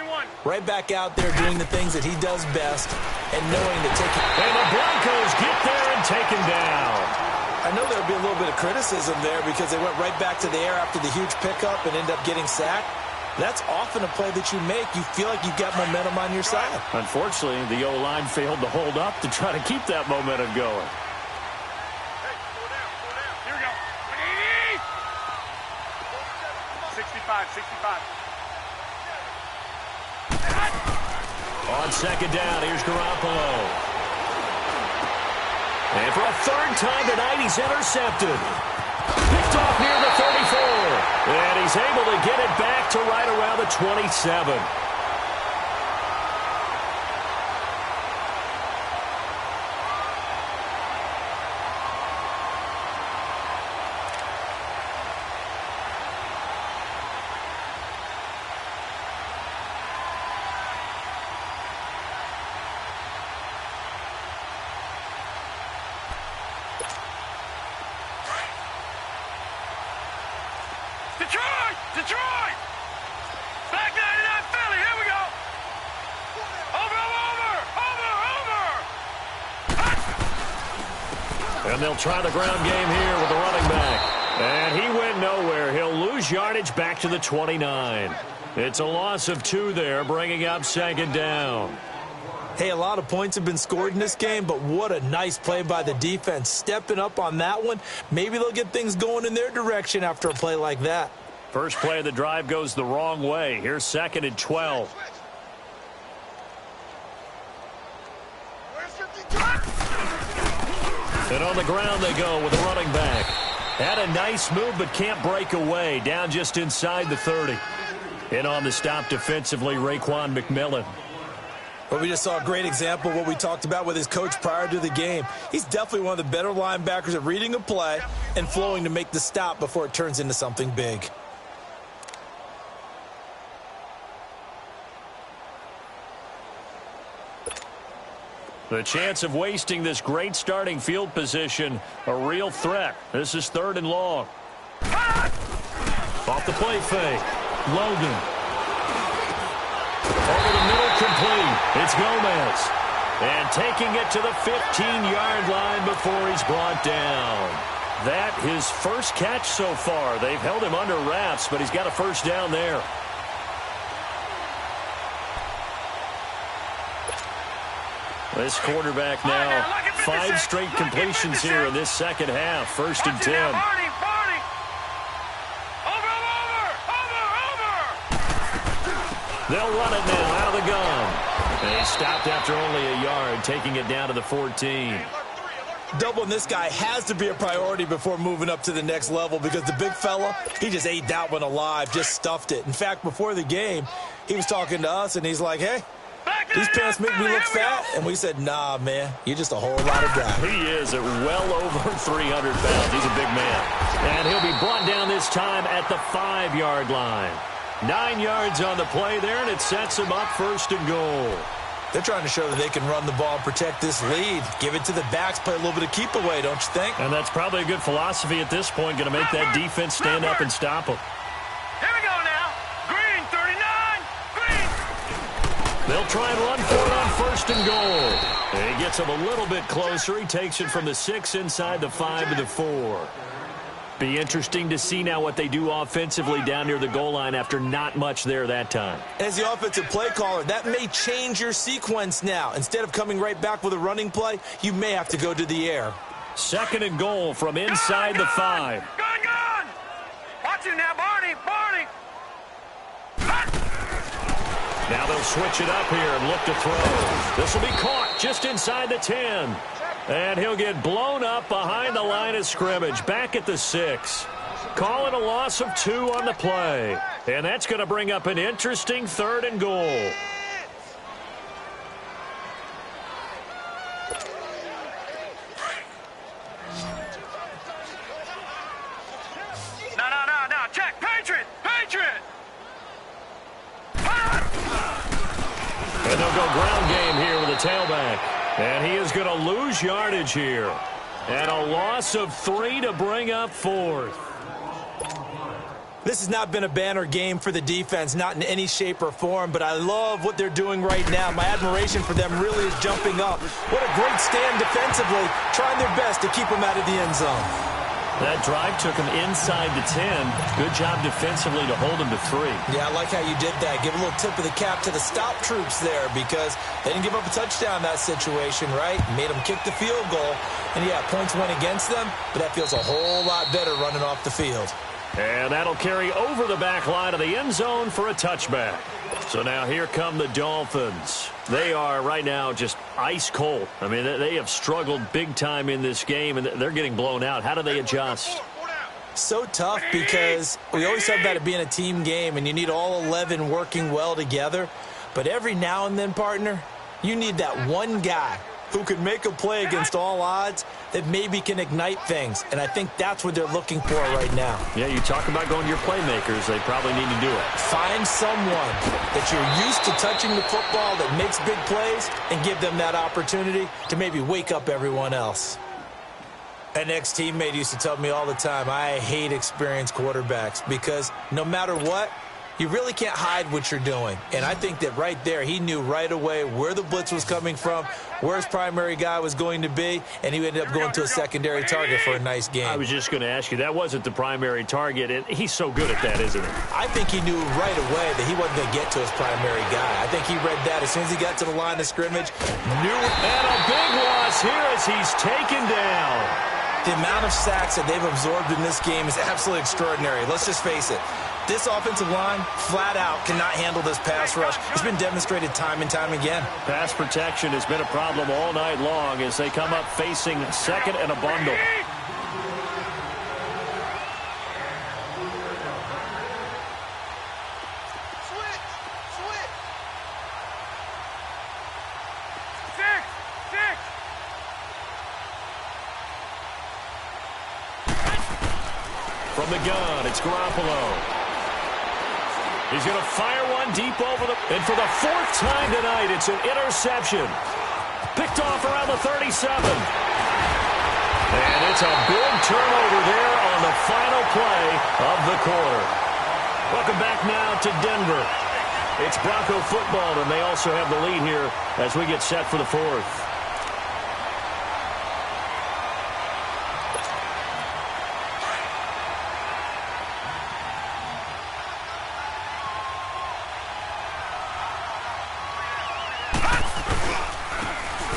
Speaker 3: right back out there doing the things that he does best and knowing to take it.
Speaker 2: And the Broncos get there and take him down.
Speaker 3: I know there'll be a little bit of criticism there because they went right back to the air after the huge pickup and ended up getting sacked. That's often a play that you make. You feel like you've got momentum on your side.
Speaker 2: Unfortunately, the O-line failed to hold up to try to keep that momentum going.
Speaker 4: Hey, slow down. Here we go. 65.
Speaker 2: On second down, here's Garoppolo. And for a third time tonight, he's intercepted. Picked off near the 34. And he's able to get it back to right around the 27.
Speaker 4: Detroit! Back 99 Philly, here we go! Over!
Speaker 2: And they'll try the ground game here with the running back. And he went nowhere. He'll lose yardage back to the 29. It's a loss of 2 there, bringing up second down.
Speaker 3: Hey, a lot of points have been scored in this game, but what a nice play by the defense. Stepping up on that one. Maybe they'll get things going in their direction after a play like that.
Speaker 2: First play of the drive goes the wrong way. Here's second and 12. And on the ground they go with the running back. Had a nice move but can't break away. Down just inside the 30. And on the stop defensively, Raekwon McMillan.
Speaker 3: Well, we just saw a great example of what we talked about with his coach prior to the game. He's definitely one of the better linebackers at reading a play and flowing to make the stop before it turns into something big.
Speaker 2: The chance of wasting this great starting field position, a real threat. This is third and long. Off the play fake. Logan. Over the middle, complete. It's Gomez. And taking it to the 15-yard line before he's brought down. That his first catch so far. They've held him under wraps, but he's got a first down there. This quarterback now, 5 straight completions here in this second half. First and 10. They'll run it now out of the gun. And he stopped after only a yard, taking it down to the 14.
Speaker 3: Doubling this guy has to be a priority before moving up to the next level because the big fella, he just ate that one alive, just stuffed it. In fact, before the game, he was talking to us, and he's like, hey, these pants make me look fat. And we said, nah, man, you're just a whole lot of guy.
Speaker 2: He is at well over 300 pounds. He's a big man. And he'll be brought down this time at the 5-yard line. 9 yards on the play there, and it sets them up 1st and goal.
Speaker 3: They're trying to show that they can run the ball and protect this lead. Give it to the backs, play a little bit of keep away, don't you think?
Speaker 2: And that's probably a good philosophy at this point, going to make that defense stand up and stop them.
Speaker 4: Here we go now. Green, 39. Green.
Speaker 2: They'll try and run for it on 1st and goal. And he gets him a little bit closer. He takes it from the 6 inside the 5 to the 4. Be interesting to see now what they do offensively down near the goal line after not much there that time.
Speaker 3: As the offensive play caller, that may change your sequence now. Instead of coming right back with a running play, you may have to go to the air.
Speaker 2: 2nd and goal from inside the 5.
Speaker 4: Gun! Watch it now, Barney!
Speaker 2: Now they'll switch it up here and look to throw. This will be caught just inside the 10. And he'll get blown up behind the line of scrimmage, back at the 6. Calling a loss of 2 on the play. And that's going to bring up an interesting 3rd and goal.
Speaker 4: No. Check. Patriot.
Speaker 2: And they'll go ground game here with a tailback. And he is going to lose yardage here. And a loss of 3 to bring up 4th.
Speaker 3: This has not been a banner game for the defense, not in any shape or form, but I love what they're doing right now. My admiration for them really is jumping up. What a great stand defensively, trying their best to keep them out of the end zone.
Speaker 2: That drive took him inside the 10. Good job defensively to hold him to 3.
Speaker 3: Yeah, I like how you did that. Give a little tip of the cap to the stop troops there because they didn't give up a touchdown in that situation, right? Made them kick the field goal. And, yeah, points went against them, but that feels a whole lot better running off the field.
Speaker 2: And that'll carry over the back line of the end zone for a touchback. So now here come the Dolphins. They are right now just ice cold. I mean, they have struggled big time in this game, and they're getting blown out. How do they adjust?
Speaker 3: So tough because we always talk about it being a team game, and you need all 11 working well together. But every now and then, partner, you need that one guy who can make a play against all odds that maybe can ignite things. And I think that's what they're looking for right now.
Speaker 2: Yeah, you talk about going to your playmakers. They probably need to do it.
Speaker 3: Find someone that you're used to touching the football that makes big plays and give them that opportunity to maybe wake up everyone else. An ex-teammate used to tell me all the time, I hate experienced quarterbacks because no matter what, you really can't hide what you're doing. And I think that right there, he knew right away where the blitz was coming from, where his primary guy was going to be, and he ended up going to a secondary target for a nice game.
Speaker 2: I was just going to ask you, that wasn't the primary target, and he's so good at that, isn't he?
Speaker 3: I think he knew right away that he wasn't going to get to his primary guy. I think he read that as soon as he got to the line of scrimmage. And
Speaker 2: a big loss here as he's taken down.
Speaker 3: The amount of sacks that they've absorbed in this game is absolutely extraordinary. Let's just face it. This offensive line, flat out, cannot handle this pass rush. It's been demonstrated time and time again.
Speaker 2: Pass protection has been a problem all night long as they come up facing 2nd and a bundle. From the gun, it's Garoppolo. He's going to fire one deep over the... And for the 4th time tonight, it's an interception. Picked off around the 37. And it's a big turnover there on the final play of the quarter. Welcome back now to Denver. It's Bronco football, and they also have the lead here as we get set for the 4th.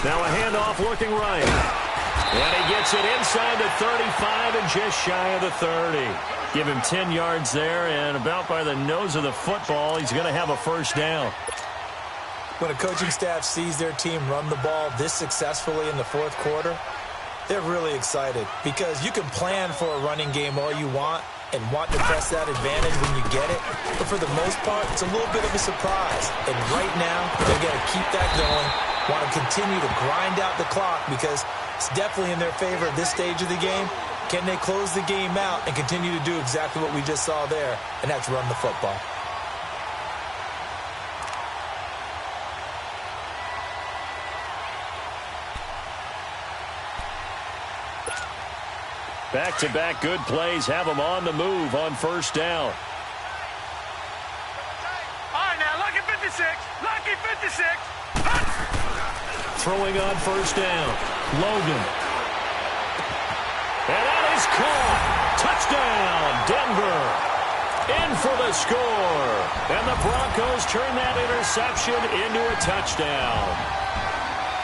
Speaker 2: Now a handoff looking right. And he gets it inside the 35 and just shy of the 30. Give him 10 yards there, and about by the nose of the football, he's going to have a 1st down.
Speaker 3: When a coaching staff sees their team run the ball this successfully in the 4th quarter, they're really excited because you can plan for a running game all you want and want to press that advantage when you get it. But for the most part, it's a little bit of a surprise. And right now, they're going to keep that going, want to continue to grind out the clock because it's definitely in their favor at this stage of the game. Can they close the game out and continue to do exactly what we just saw there, and that's run the football?
Speaker 2: Back-to-back good plays have them on the move on first down.
Speaker 4: All right, now, lucky 56. Lucky 56.
Speaker 2: Throwing on first down. Logan. And that is caught. Touchdown, Denver. In for the score. And the Broncos turn that interception into a touchdown.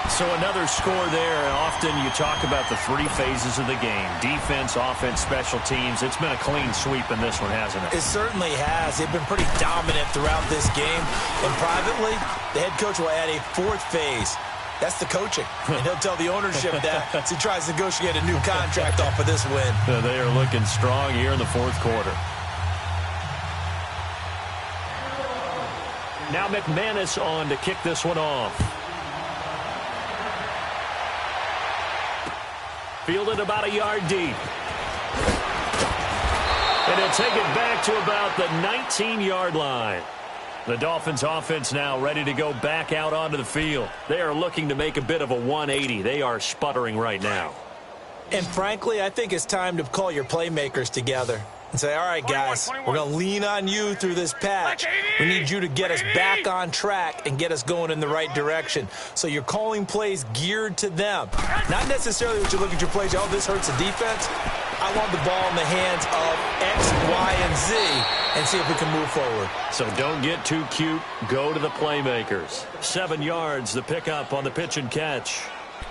Speaker 2: So another score there. Often you talk about the three phases of the game. Defense, offense, special teams. It's been a clean sweep in this one, hasn't it?
Speaker 3: It certainly has. They've been pretty dominant throughout this game. And privately, the head coach will add a fourth phase. That's the coaching. And he'll tell the ownership that as he tries to negotiate a new contract off of this win.
Speaker 2: They are looking strong here in the fourth quarter. Now McManus on to kick this one off. Fielded about a yard deep. And he'll take it back to about the 19-yard line. The Dolphins offense now ready to go back out onto the field. They are looking to make a bit of a 180. They are sputtering right now.
Speaker 3: And frankly, I think it's time to call your playmakers together and say, all right, guys, we're going to lean on you through this patch. We need you to get us back on track and get us going in the right direction. So you're calling plays geared to them. Not necessarily what you look at your plays, oh, this hurts the defense. I want the ball in the hands of X, Y, and Z and see if we can move forward.
Speaker 2: So don't get too cute. Go to the playmakers. 7 yards, the pickup on the pitch and catch.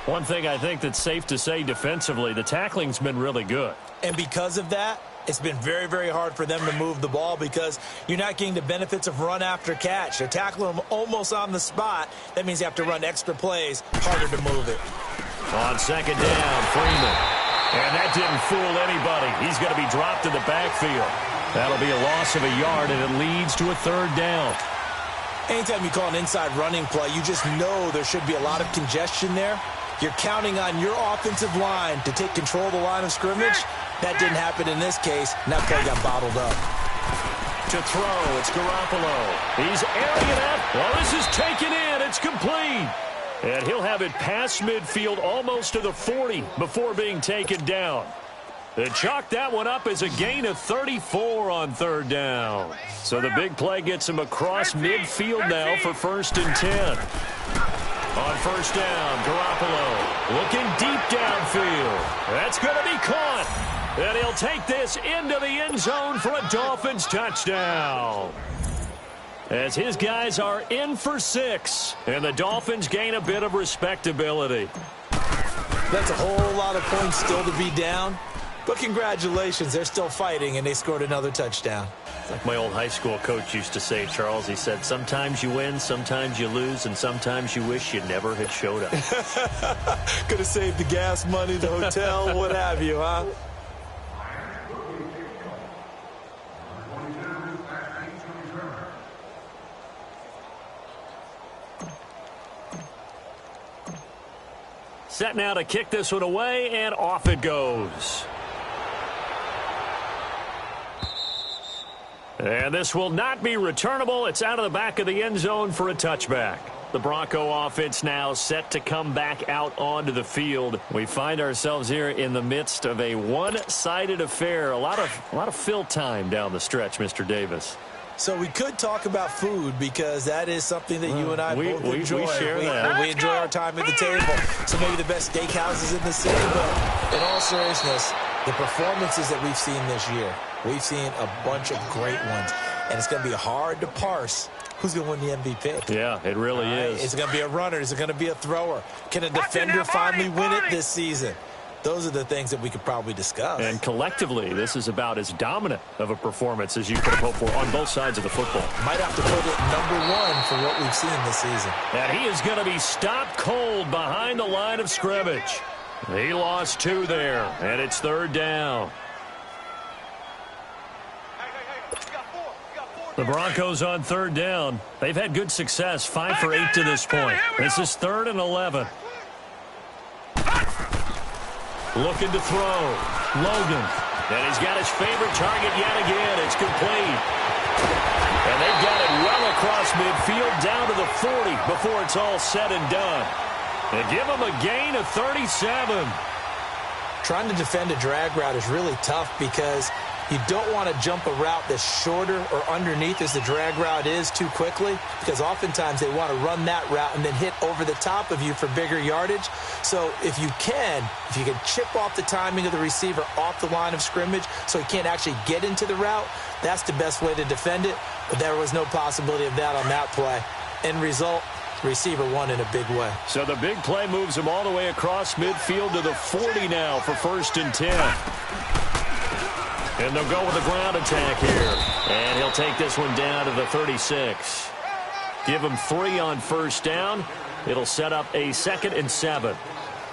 Speaker 2: One thing I think that's safe to say defensively, the tackling's been really good.
Speaker 3: And because of that, it's been very, very hard for them to move the ball because you're not getting the benefits of run after catch. They're tackling them almost on the spot. That means you have to run extra plays, harder to move it.
Speaker 2: On second down, Freeman. And that didn't fool anybody. He's going to be dropped in the backfield. That'll be a loss of a yard, and it leads to a third down.
Speaker 3: Anytime you call an inside running play, you just know there should be a lot of congestion there. You're counting on your offensive line to take control of the line of scrimmage. That didn't happen in this case, and that play got bottled up.
Speaker 2: To throw, it's Garoppolo. He's airing it up. Well, this is taken in. It's complete. And he'll have it past midfield almost to the 40 before being taken down. They chalked that one up as a gain of 34 on third down. So the big play gets him across midfield now for 1st and 10. On first down, Garoppolo looking deep downfield. That's going to be caught. And he'll take this into the end zone for a Dolphins touchdown. As his guys are in for 6. And the Dolphins gain a bit of respectability.
Speaker 3: That's a whole lot of points still to be down. But congratulations, they're still fighting, and they scored another touchdown.
Speaker 2: Like my old high school coach used to say, Charles, he said, sometimes you win, sometimes you lose, and sometimes you wish you never had showed up.
Speaker 3: Could have saved the gas money, the hotel, what have you, huh?
Speaker 2: Set now to kick this one away, and off it goes. And this will not be returnable. It's out of the back of the end zone for a touchback. The Bronco offense now set to come back out onto the field. We find ourselves here in the midst of a one-sided affair. A lot of fill time down the stretch, Mr. Davis.
Speaker 3: So we could talk about food because that is something that you and I both enjoy.
Speaker 2: We share that.
Speaker 3: We enjoy our time at the table. So maybe the best steakhouses in the city, but in all seriousness, the performances that we've seen this year, we've seen a bunch of great ones, and it's going to be hard to parse who's going to win the MVP.
Speaker 2: Yeah, it really is.
Speaker 3: Is it going to be a runner? Is it going to be a thrower? Can a defender finally win it this season? Those are the things that we could probably discuss.
Speaker 2: And collectively, this is about as dominant of a performance as you could have hoped for on both sides of the football.
Speaker 3: Might have to put it #1 for what we've seen this season.
Speaker 2: And he is going to be stopped cold behind the line of scrimmage. He lost 2 there, and it's third down. The Broncos on third down. They've had good success, 5 for 8 to this point. This is 3rd and 11. Looking to throw. Logan. And he's got his favorite target yet again. It's complete. And they've got it well across midfield down to the 40 before it's all said and done. They give him a gain of 37.
Speaker 3: trying to defend a drag route is really tough because you don't want to jump a route that's shorter or underneath as the drag route is too quickly, because oftentimes they want to run that route and then hit over the top of you for bigger yardage. So if you can chip off the timing of the receiver off the line of scrimmage so he can't actually get into the route, that's the best way to defend it. But there was no possibility of that on that play. End result, receiver won in a big way.
Speaker 2: So the big play moves him all the way across midfield to the 40 now for 1st and 10. And they'll go with the ground attack here. And he'll take this one down to the 36. Give him 3 on 1st down. It'll set up a 2nd and 7.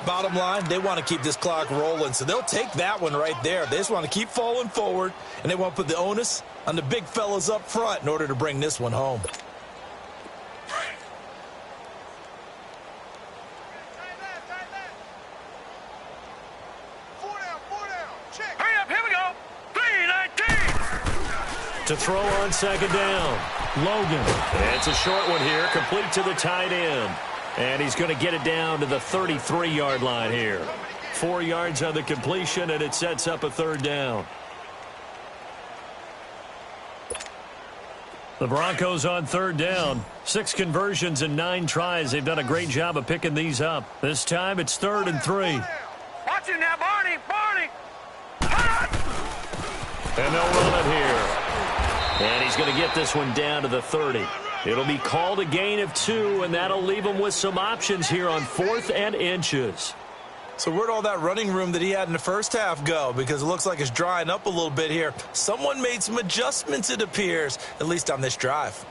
Speaker 3: Bottom line, they want to keep this clock rolling, so they'll take that one right there. They just want to keep falling forward, and they want to put the onus on the big fellas up front in order to bring this one home.
Speaker 2: To throw on 2nd down. Logan. It's a short one here, complete to the tight end. And he's going to get it down to the 33-yard line here. 4 yards on the completion, and it sets up a 3rd down. The Broncos on 3rd down. 6 conversions and 9 tries. They've done a great job of picking these up. This time it's 3rd and 3.
Speaker 4: Watch it now, Barney! Barney!
Speaker 2: And they'll run it here. And he's going to get this one down to the 30. It'll be called a gain of 2, and that'll leave him with some options here on 4th and inches.
Speaker 3: So where'd all that running room that he had in the first half go? Because it looks like it's drying up a little bit here. Someone made some adjustments, it appears, at least on this drive.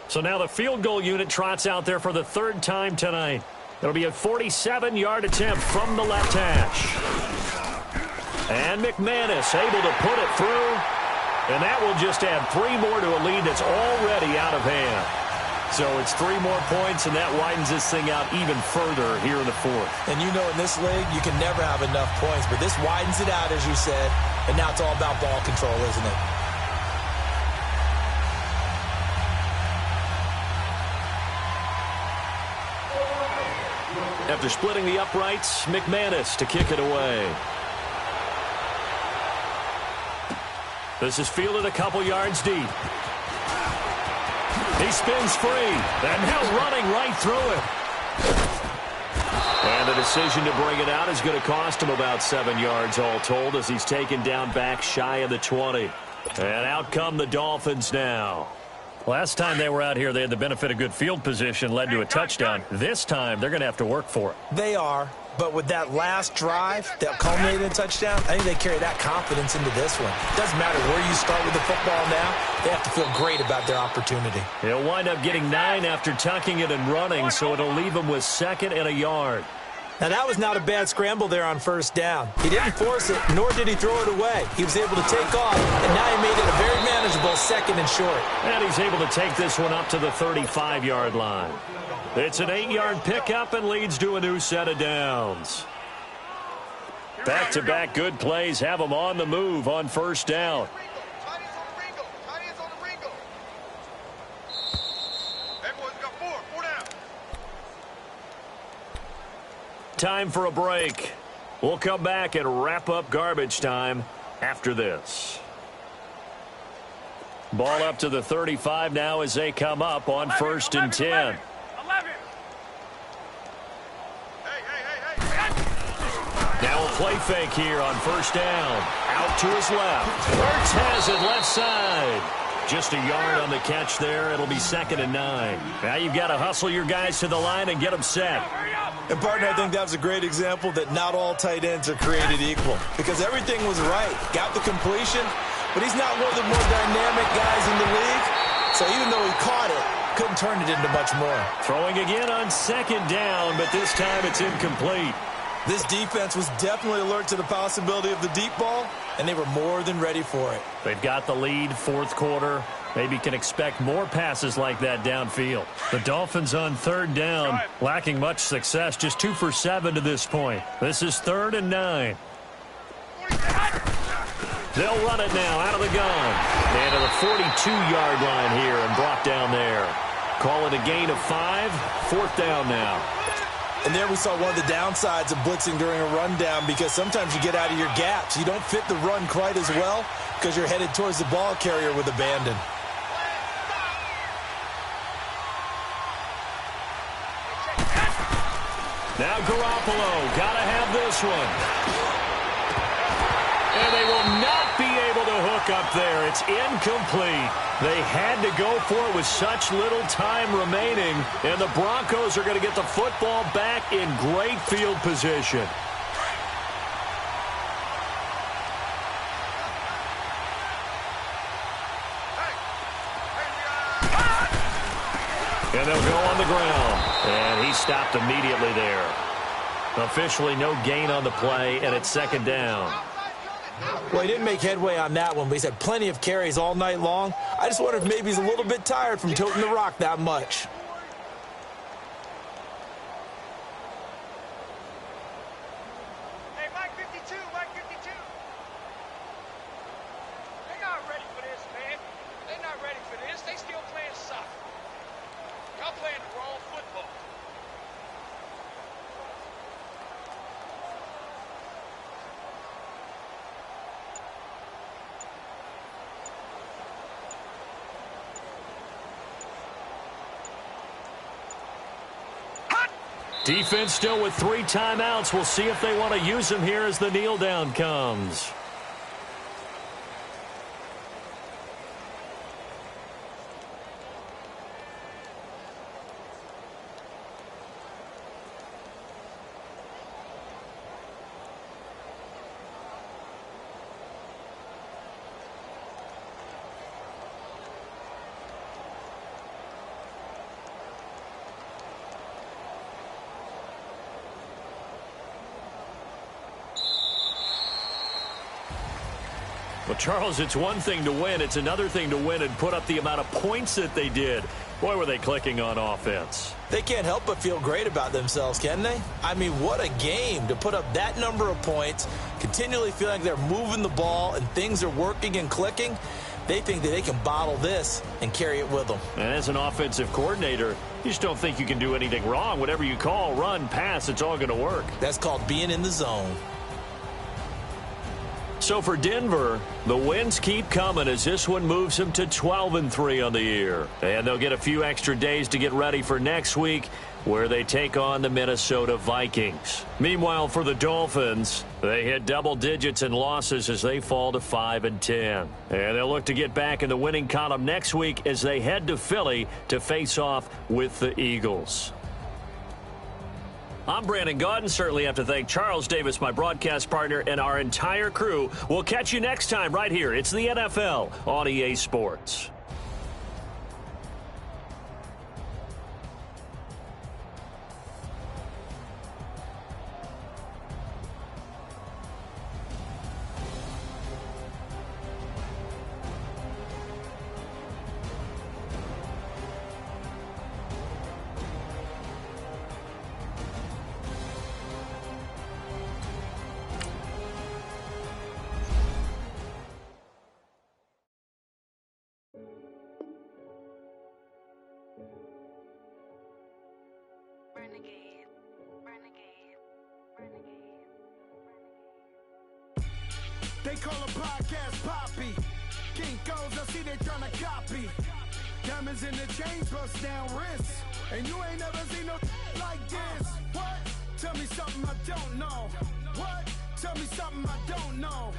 Speaker 2: So now the field goal unit trots out there for the 3rd time tonight. It'll be a 47-yard attempt from the left hash. And McManus able to put it through. And that will just add 3 more to a lead that's already out of hand. So it's 3 more points, and that widens this thing out even further here in the 4th.
Speaker 3: And you know in this league, you can never have enough points. But this widens it out, as you said. And now it's all about ball control, isn't it?
Speaker 2: After splitting the uprights, McManus to kick it away. This is fielded a couple yards deep. He spins free, and now running right through it. And the decision to bring it out is going to cost him about 7 yards all told as he's taken down back shy of the 20. And out come the Dolphins now. Last time they were out here, they had the benefit of good field position, led to a touchdown. This time, they're going to have to work for it.
Speaker 3: They are, but with that last drive that culminated in a touchdown, I think they carry that confidence into this one. It doesn't matter where you start with the football now. They have to feel great about their opportunity.
Speaker 2: He'll wind up getting 9 after tucking it and running, so it'll leave him with 2nd and a yard.
Speaker 3: Now, that was not a bad scramble there on 1st down. He didn't force it, nor did he throw it away. He was able to take off, and now he made it a very manageable 2nd and short.
Speaker 2: And he's able to take this one up to the 35-yard line. It's an 8-yard pickup and leads to a new set of downs. Back-to-back good plays have him on the move on 1st down. Time for a break. We'll come back and wrap up garbage time after this. Ball up to the 35 now as they come up on 1st and 10. Now a play fake here on 1st down. Out to his left. Ertz has it left side. Just a yard on the catch there. It'll be 2nd and 9. Now you've got to hustle your guys to the line and get them set.
Speaker 3: And, partner, I think that was a great example that not all tight ends are created equal. Because everything was right. Got the completion, but he's not one of the more dynamic guys in the league. So even though he caught it, couldn't turn it into much more.
Speaker 2: Throwing again on 2nd down, but this time it's incomplete.
Speaker 3: This defense was definitely alert to the possibility of the deep ball, and they were more than ready for it.
Speaker 2: They've got the lead, 4th quarter. Maybe can expect more passes like that downfield. The Dolphins on 3rd down, lacking much success, just 2 for 7 to this point. This is 3rd and 9. They'll run it now out of the gun. And to the 42-yard line here and brought down there. Call it a gain of 5. 4th down now.
Speaker 3: And there we saw one of the downsides of blitzing during a rundown, because sometimes you get out of your gaps. You don't fit the run quite as well because you're headed towards the ball carrier with abandon.
Speaker 2: Now Garoppolo, gotta have this one. And they will not be able to hook up there. It's incomplete. They had to go for it with such little time remaining, and the Broncos are going to get the football back in great field position. And they'll go on the ground. And he stopped immediately there. Officially no gain on the play, and it's 2nd down.
Speaker 3: Well, he didn't make headway on that one, but he's had plenty of carries all night long. I just wonder if maybe he's a little bit tired from toting the rock that much.
Speaker 4: Hey, Mike 52, Mike 52. They're not ready for this, man. They're not ready for this. They still playing soccer. Y'all playing the wrong football.
Speaker 2: Defense still with 3 timeouts. We'll see if they want to use them here as the kneel down comes. Well, Charles, it's one thing to win. It's another thing to win and put up the amount of points that they did. Boy, were they clicking on offense.
Speaker 3: They can't help but feel great about themselves, can they? I mean, what a game to put up that number of points, continually feeling like they're moving the ball and things are working and clicking. They think that they can bottle this and carry it with them.
Speaker 2: And as an offensive coordinator, you just don't think you can do anything wrong. Whatever you call, run, pass, it's all going to work.
Speaker 3: That's called being in the zone.
Speaker 2: So for Denver, the wins keep coming as this one moves them to 12-3 on the year. And they'll get a few extra days to get ready for next week, where they take on the Minnesota Vikings. Meanwhile, for the Dolphins, they hit double digits in losses as they fall to 5-10. And they'll look to get back in the winning column next week as they head to Philly to face off with the Eagles. I'm Brandon Gaudin. Certainly have to thank Charles Davis, my broadcast partner, and our entire crew. We'll catch you next time right here. It's the NFL on EA Sports.
Speaker 5: They call a podcast Poppy. Kinkos, I see they tryna copy. Diamonds in the chains, bust down wrists. And you ain't never seen no like this. What? Tell me something I don't know. What? Tell me something I don't know.